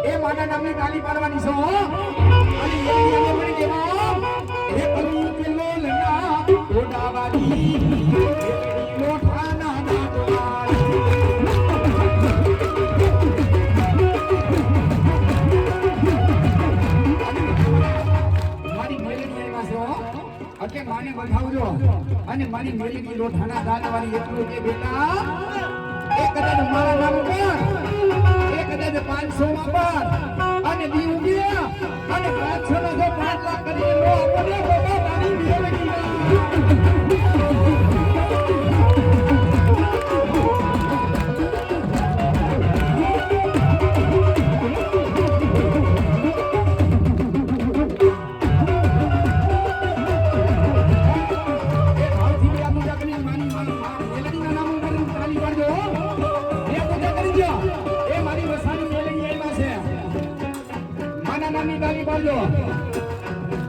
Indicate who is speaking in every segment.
Speaker 1: એ માના નામની તાલી પાડવાની છો અને મેલડીને મળી દેવો એ કલી પેલો લના ઓડાવાડી લોઠાના દાદવાડી મારી મેલડી આવ્યા છો એટલે માને બધાવજો અને મારી મેલડી લોઠાના દાદવાડી એટલું કે બેટા એ કદાચ મારા નામ પર એ કદાચ 500 માં અને દી ઉગ્યા અને 500 નો જો 5 લાખ કરી લો આપણે બાબા તારી મેલડી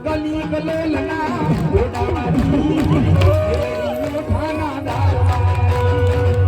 Speaker 1: ગલી ગલો લના ઓડાવાડી લોઠાના દાદવાડી